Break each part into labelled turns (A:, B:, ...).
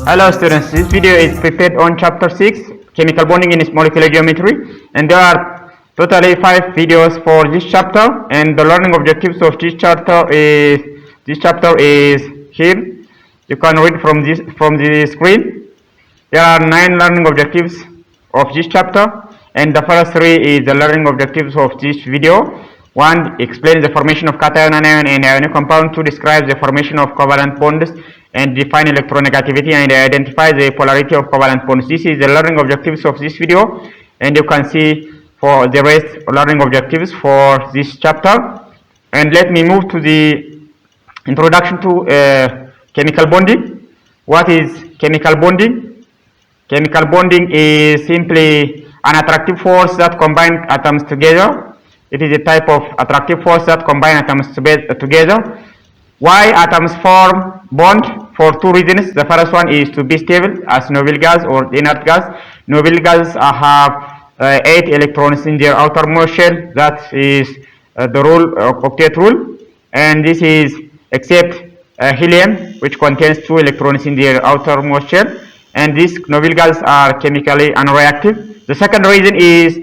A: Hello students, this video is prepared on chapter 6, chemical bonding in molecular geometry, and there are totally 5 videos for this chapter, and the learning objectives of this chapter is here. You can read from the screen. There are 9 learning objectives of this chapter, and the first 3 is the learning objectives of this video. 1. Explains the formation of cation, anion, and ionic compound. 2. Describes the formation of covalent bonds and define electronegativity and identify the polarity of covalent bonds. This is the learning objectives of this video, and you can see for the rest learning objectives for this chapter. And let me move to the introduction to chemical bonding. What is chemical bonding? Chemical bonding is simply an attractive force that combines atoms together. It is a type of attractive force that combines atoms together. Why atoms form bond? For 2 reasons. The first one is to be stable as noble gas or inert gas. Noble gases have 8 electrons in their outermost shell. That is the rule, octet rule, and this is except helium, which contains 2 electrons in their outermost shell, and these noble gases are chemically unreactive. The second reason is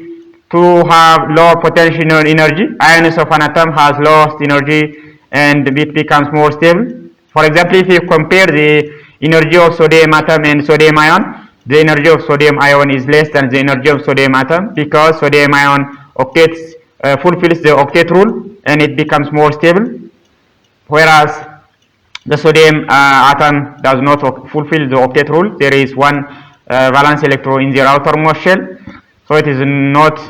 A: to have low potential energy. Ions of an atom has low energy and it becomes more stable. For example, if you compare the energy of sodium atom and sodium ion, the energy of sodium ion is less than the energy of sodium atom because sodium ion fulfills the octet rule and it becomes more stable, whereas the sodium atom does not fulfill the octet rule. There is 1 valence electron in their outermost shell, so it is not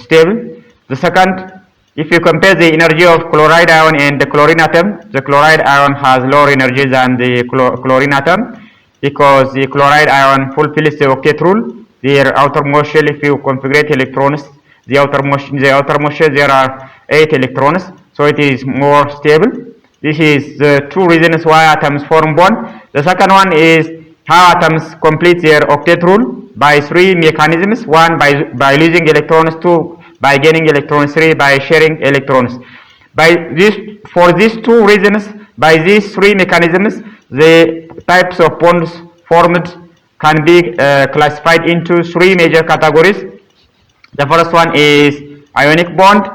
A: stable. The second, if you compare the energy of chloride ion and the chlorine atom, the chloride ion has lower energy than the chlorine atom because the chloride ion fulfills the octet rule. Their outermost shell, if you configure electrons, the outermost shell there are 8 electrons, so it is more stable. This is the 2 reasons why atoms form bond. The second one is how atoms complete their octet rule by 3 mechanisms. 1 by losing electrons, 2 by gaining electrons, 3 by sharing electrons. For these 2 reasons, by these 3 mechanisms, the types of bonds formed can be classified into 3 major categories. The first one is ionic bond,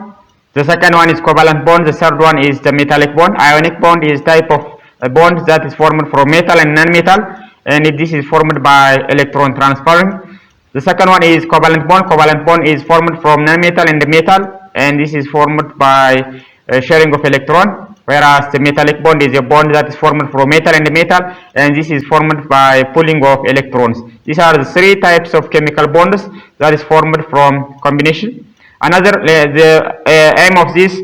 A: the second one is covalent bond, the third one is the metallic bond. Ionic bond is type of a bond that is formed from metal and non-metal, and this is formed by electron transferring. The second one is covalent bond. Covalent bond is formed from non-metal and the metal, and this is formed by sharing of electron, whereas the metallic bond is a bond that is formed from metal and metal, and this is formed by pulling of electrons. These are the 3 types of chemical bonds that is formed from combination. The aim of this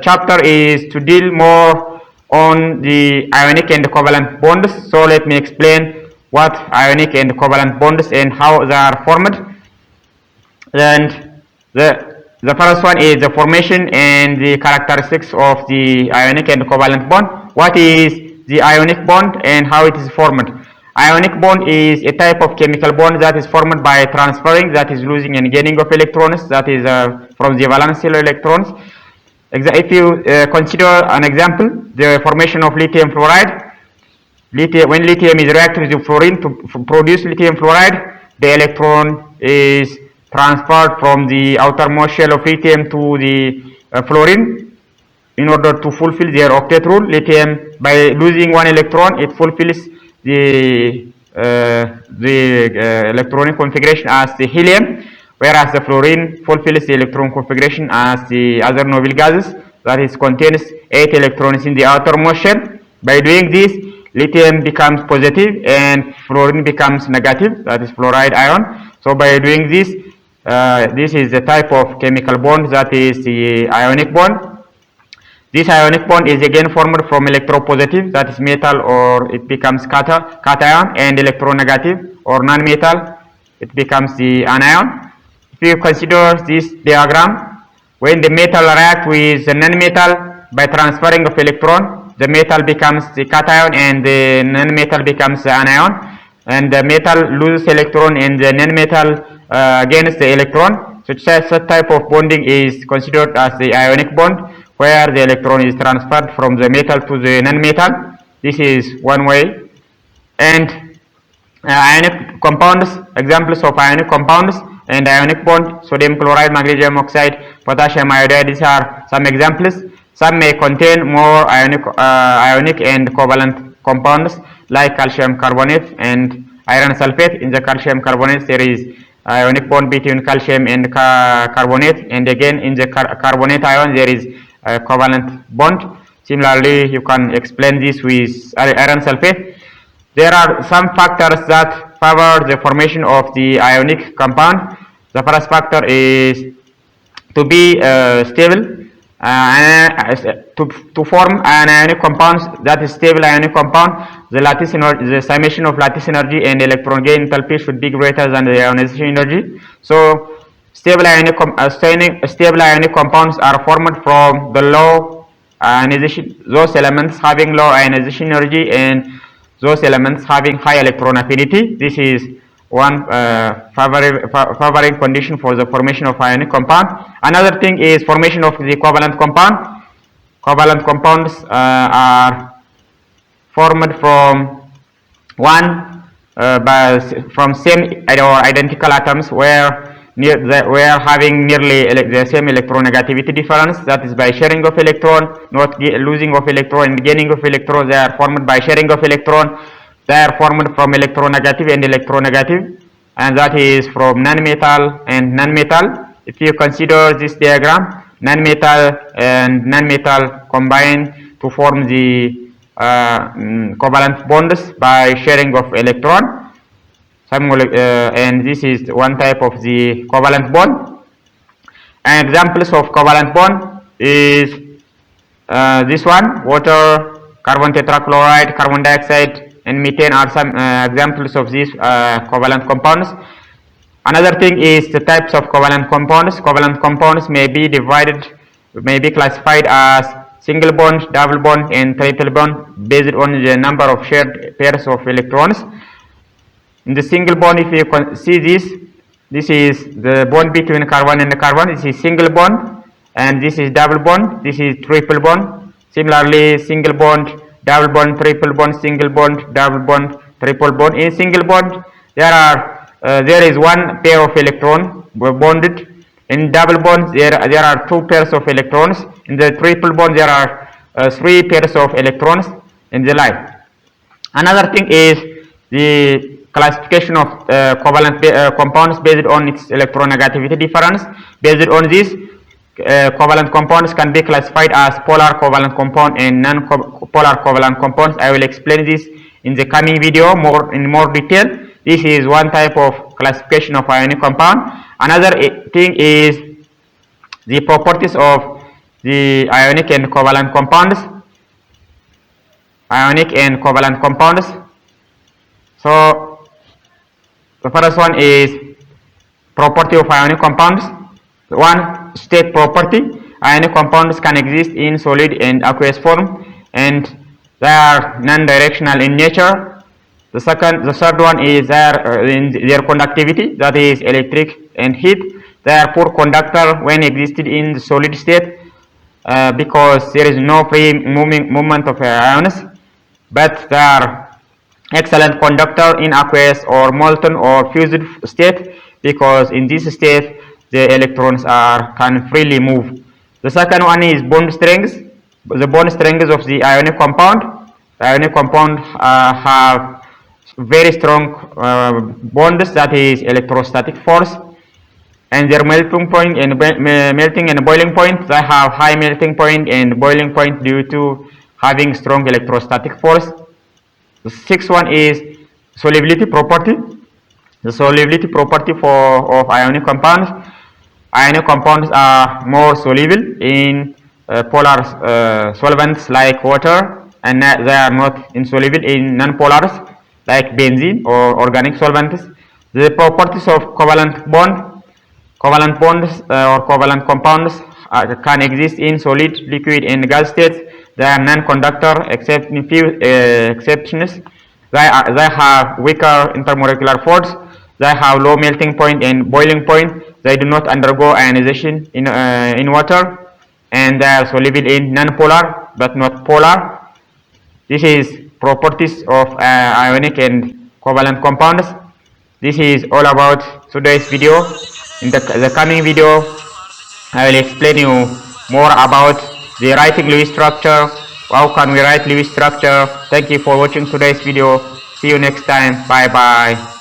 A: chapter is to deal more on the ionic and covalent bonds. So let me explain what ionic and covalent bonds and how they are formed. And the first one is the formation and the characteristics of the ionic and covalent bond. What is the ionic bond and how it is formed? Ionic bond is a type of chemical bond that is formed by transferring, that is losing and gaining of electrons, that is from the valence electrons. If you consider an example, the formation of lithium fluoride. When lithium is reacted with fluorine to produce lithium fluoride, the electron is transferred from the outermost shell of lithium to the fluorine in order to fulfill their octet rule. Lithium, by losing 1 electron, it fulfills the electronic configuration as the helium, whereas the fluorine fulfills the electron configuration as the other noble gases, that is contains 8 electrons in the outermost shell. By doing this, lithium becomes positive and fluorine becomes negative, that is fluoride ion. So by doing this, this is the type of chemical bond that is the ionic bond. This ionic bond is again formed from electropositive, that is metal, or it becomes cation, and electronegative or non-metal, it becomes the anion. If you consider this diagram, when the metal reacts with the non-metal by transferring of electron, the metal becomes the cation and the non-metal becomes the anion, and the metal loses electron and the non-metal gains the electron. Such type of bonding is considered as the ionic bond, where the electron is transferred from the metal to the non-metal. This is one way. And Ionic compounds, examples of ionic compounds and ionic bond, sodium chloride, magnesium oxide, potassium iodide, these are some examples. Some may contain more ionic and covalent compounds like calcium carbonate and iron sulfate. In the calcium carbonate there is ionic bond between calcium and carbonate, and again in the carbonate ion there is a covalent bond. Similarly, you can explain this with iron sulfate. There are some factors that favor the formation of the ionic compound. The first factor is to be stable. To form an ionic compound that is stable ionic compound, the summation of lattice energy and electron gain enthalpy should be greater than the ionization energy. So stable ionic compounds are formed from the low ionization, those elements having low ionization energy and those elements having high electron affinity. This is one favoring condition for the formation of ionic compound. Another thing is formation of the covalent compound. Covalent compounds are formed from from same or identical atoms where having nearly the same electronegativity difference, that is by sharing of electron, not losing of electron and gaining of electron. They are formed by sharing of electron. They are formed from electronegative and electronegative, and that is from nonmetal and nonmetal. If you consider this diagram, nonmetal and nonmetal combine to form the covalent bonds by sharing of electron. And this is one type of the covalent bond. And examples of covalent bond is this one: water, carbon tetrachloride, carbon dioxide, and methane are some examples of these covalent compounds. Another thing is the types of covalent compounds. Covalent compounds may be classified as single bond, double bond, and triple bond based on the number of shared pairs of electrons. In the single bond, if you see this is the bond between carbon and carbon. This is single bond, and this is double bond. This is triple bond. Similarly, single bond, double bond, triple bond, single bond, double bond, triple bond. In single bond, there is one pair of electron bonded. In double bond, there are two pairs of electrons. In the triple bond, there are three pairs of electrons in the line. Another thing is the classification of covalent compounds based on its electronegativity difference. Based on this, covalent compounds can be classified as polar covalent compound and non-polar covalent compounds. I will explain this in the coming video in more detail. This is one type of classification of ionic compound. Another thing is the properties of the ionic and covalent compounds. Ionic and covalent compounds. So the first one is property of ionic compounds. One, state property. Ionic compounds can exist in solid and aqueous form, and they are non-directional in nature. The third one is in their conductivity, that is electric and heat. They are poor conductor when existed in the solid state because there is no free movement of ions, but they are excellent conductor in aqueous or molten or fused state because in this state the electrons can freely move. The second one is bond strengths. The bond strengths of the ionic compound. The ionic compound have very strong bonds, that is electrostatic force, and their melting point and boiling point. They have high melting point and boiling point due to having strong electrostatic force. The sixth one is solubility property. The solubility property of ionic compounds. Ionic compounds are more soluble in polar solvents like water, and they are not insoluble in non-polars like benzene or organic solvents. The properties of covalent bond. Covalent bonds or covalent compounds can exist in solid, liquid, and gas states. They are non-conductor except in few exceptions. They have weaker intermolecular force. They have low melting point and boiling point. They do not undergo ionization in water, and they are soluble in non-polar but not polar. This is properties of ionic and covalent compounds. This is all about today's video. In the coming video, I will explain you more about the writing Lewis structure. How can we write Lewis structure? Thank you for watching today's video. See you next time. Bye bye.